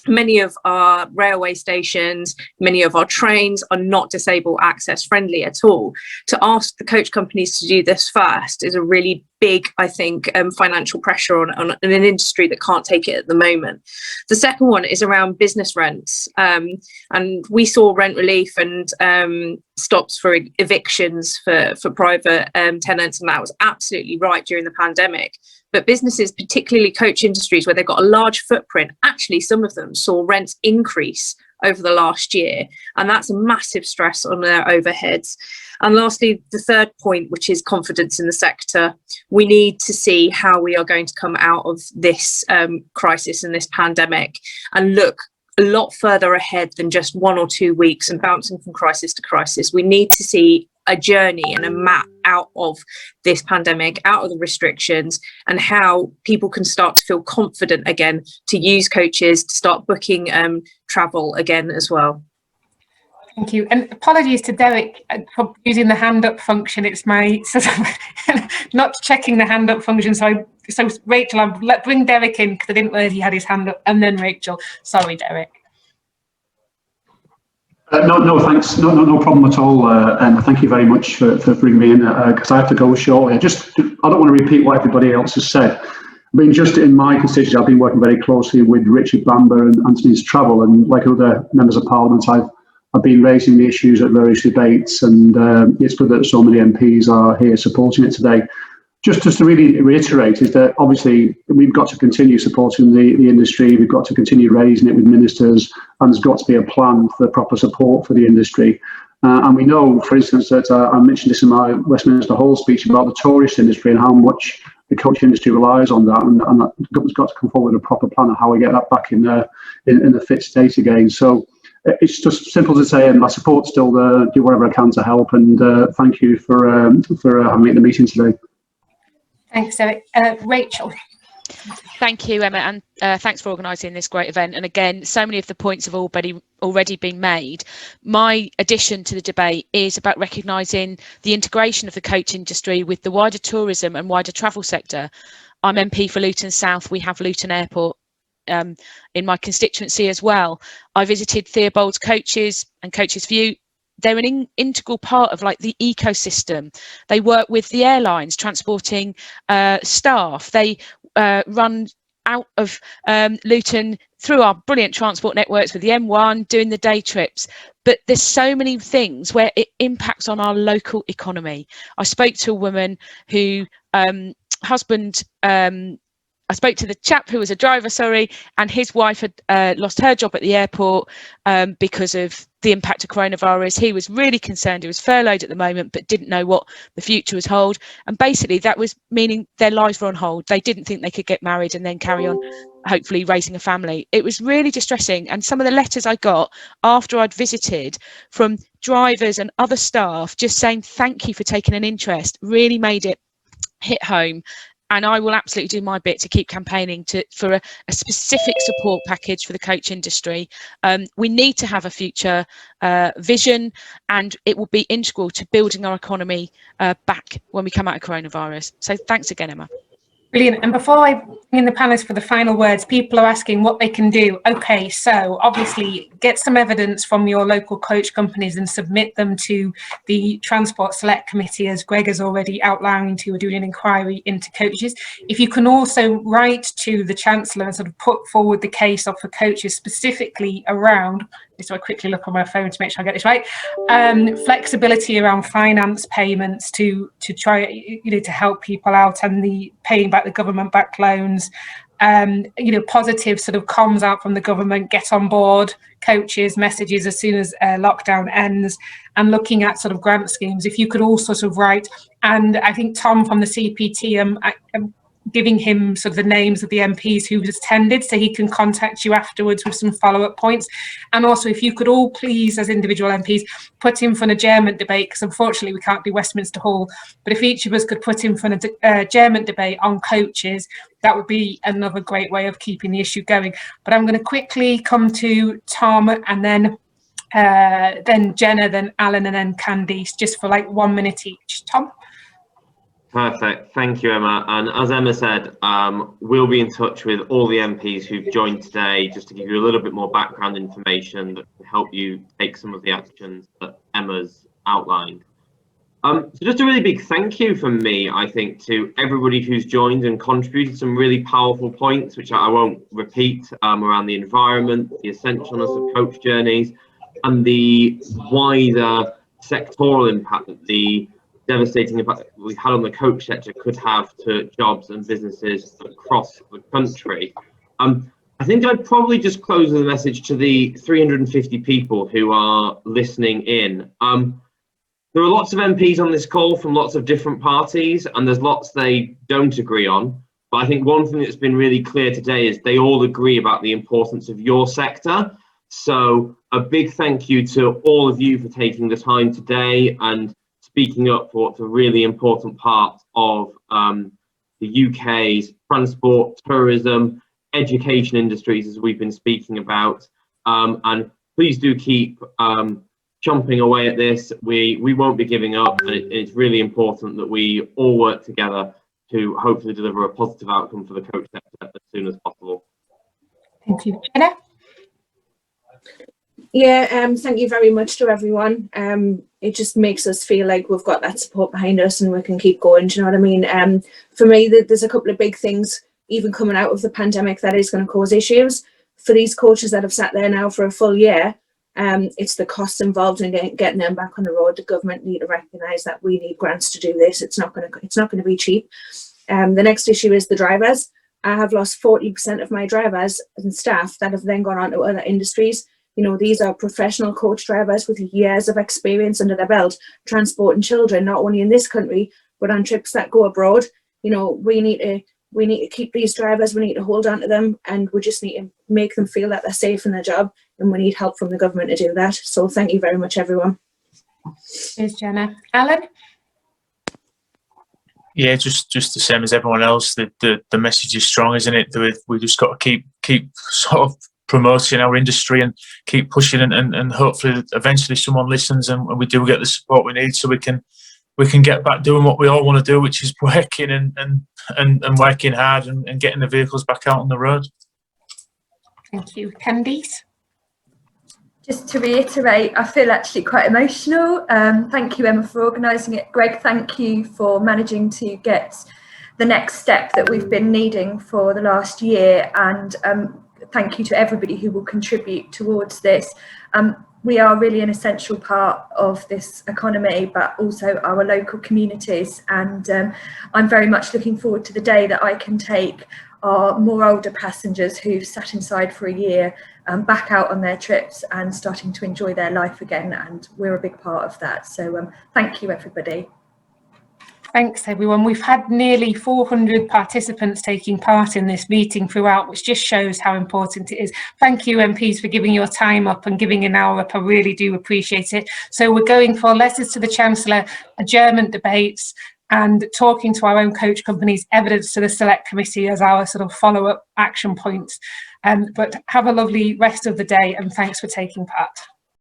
many of our railway stations, many of our trains are not disabled access friendly at all. To ask the coach companies to do this first is a really big, I think, financial pressure on an industry that can't take it at the moment. The second one is around business rents. And we saw rent relief and stops for evictions for private tenants, and that was absolutely right during the pandemic. But businesses, particularly coach industries, where they've got a large footprint, actually some of them saw rents increase over the last year, and that's a massive stress on their overheads. And lastly, the third point, which is confidence in the sector. We need to see how we are going to come out of this crisis and this pandemic, and look a lot further ahead than just 1 or 2 weeks and bouncing from crisis to crisis. We need to see a journey and a map out of this pandemic, out of the restrictions, and how people can start to feel confident again to use coaches, to start booking travel again as well. Thank you. And apologies to Derek for using the hand up function. It's my sort of not checking the hand up function. So Rachel, I'll bring Derek in because I didn't realize he had his hand up, and then Rachel. Sorry, Derek. No, thanks. No problem at all. And thank you very much for bringing me in, because I have to go shortly. I don't want to repeat what everybody else has said. I mean, just in my constituency, I've been working very closely with Richard Bamber and Anthony's Travel, and like other members of Parliament, I've been raising the issues at various debates, and it's good that so many MPs are here supporting it today. Just to really reiterate is that obviously we've got to continue supporting the industry, we've got to continue raising it with ministers, and there's got to be a plan for proper support for the industry. And we know, for instance, that I mentioned this in my Westminster Hall speech about the tourist industry and how much the coach industry relies on that, and that the government's got to come forward with a proper plan of how we get that back in a fit state again. So it's just simple to say, and my support's still there, do whatever I can to help, and thank you for having me at the meeting today. Thanks, Eric. Rachel. Thank you, Emma, and thanks for organising this great event. And again, so many of the points have already been made. My addition to the debate is about recognising the integration of the coach industry with the wider tourism and wider travel sector. I'm MP for Luton South. We have Luton Airport in my constituency as well. I visited Theobald's Coaches and Coaches View. They're an integral part of like the ecosystem. They work with the airlines transporting staff. They run out of Luton through our brilliant transport networks with the M1, doing the day trips. But there's so many things where it impacts on our local economy. I spoke to a woman who I spoke to the chap who was a driver, and his wife had lost her job at the airport because of the impact of coronavirus. He was really concerned. He was furloughed at the moment, but didn't know what the future was hold. And basically that was meaning their lives were on hold. They didn't think they could get married and then carry on, hopefully raising a family. It was really distressing. And some of the letters I got after I'd visited from drivers and other staff just saying, thank you for taking an interest, really made it hit home. And I will absolutely do my bit to keep campaigning for a specific support package for the coach industry. We need to have a future vision, and it will be integral to building our economy back when we come out of coronavirus. So thanks again, Emma. Brilliant. And before I bring in the panelists for the final words, people are asking what they can do. Okay, so obviously get some evidence from your local coach companies and submit them to the Transport Select Committee, as Greg has already outlined, who are doing an inquiry into coaches. If you can also write to the Chancellor and sort of put forward the case for coaches specifically around, so I quickly look on my phone to make sure I get this right, flexibility around finance payments to try, to help people out, and the paying back the government-backed loans, positive sort of comms out from the government, get on board coaches, messages as soon as lockdown ends, and looking at sort of grant schemes. If you could also sort of write, and I think Tom from the CPT, I'm giving him sort of the names of the MPs who attended, so he can contact you afterwards with some follow-up points. And also, if you could all please, as individual MPs, put in for an adjournment debate, because unfortunately we can't do Westminster Hall, but if each of us could put in for an adjournment debate on coaches, that would be another great way of keeping the issue going. But I'm going to quickly come to Tom, and then Jenna, then Alan, and then Candice, just for like 1 minute each. Tom? Perfect. Thank you, Emma. And as Emma said, we'll be in touch with all the MPs who've joined today, just to give you a little bit more background information that can help you take some of the actions that Emma's outlined. So just a really big thank you from me, I think, to everybody who's joined and contributed some really powerful points, which I won't repeat, around the environment, the essentialness of coach journeys, and the wider sectoral impact that the devastating impact that we've had on the coach sector could have to jobs and businesses across the country. I think I'd probably just close with a message to the 350 people who are listening in. There are lots of MPs on this call from lots of different parties, and there's lots they don't agree on. But I think one thing that's been really clear today is they all agree about the importance of your sector. So a big thank you to all of you for taking the time today and speaking up for what's a really important part of the UK's transport, tourism, education industries, as we've been speaking about. And please do keep chomping away at this. We won't be giving up, and it's really important that we all work together to hopefully deliver a positive outcome for the coach sector as soon as possible. Thank you. Jenna? Yeah, thank you very much to everyone. It just makes us feel like we've got that support behind us and we can keep going. Do you know what I mean? For me, there's a couple of big things even coming out of the pandemic that is going to cause issues. For these coaches that have sat there now for a full year, it's the costs involved in getting them back on the road. The government need to recognise that we need grants to do this. It's not going to be cheap. The next issue is the drivers. I have lost 40% of my drivers and staff that have then gone on to other industries. You know, these are professional coach drivers with years of experience under their belt, transporting children, not only in this country, but on trips that go abroad. You know, we need to keep these drivers, we need to hold on to them, and we just need to make them feel that they're safe in their job, and we need help from the government to do that. So thank you very much, everyone. Cheers, Jenna. Alan? Yeah, just the same as everyone else. The message is strong, isn't it? We just got to keep sort of promoting our industry and keep pushing, and hopefully eventually someone listens and we do get the support we need, so we can get back doing what we all want to do, which is working and working hard and getting the vehicles back out on the road. Thank you. Candice? Just to reiterate, I feel actually quite emotional. Thank you, Emma, for organising it. Greg, thank you for managing to get the next step that we've been needing for the last year. And thank you to everybody who will contribute towards this. We are really an essential part of this economy, but also our local communities. And I'm very much looking forward to the day that I can take our more older passengers who've sat inside for a year back out on their trips and starting to enjoy their life again. And we're a big part of that. So thank you, everybody. Thanks, everyone. We've had nearly 400 participants taking part in this meeting throughout, which just shows how important it is. Thank you, MPs, for giving your time up and giving an hour up. I really do appreciate it. So we're going for letters to the Chancellor, adjournment debates, and talking to our own coach companies, evidence to the Select Committee as our sort of follow-up action points. But have a lovely rest of the day, and thanks for taking part.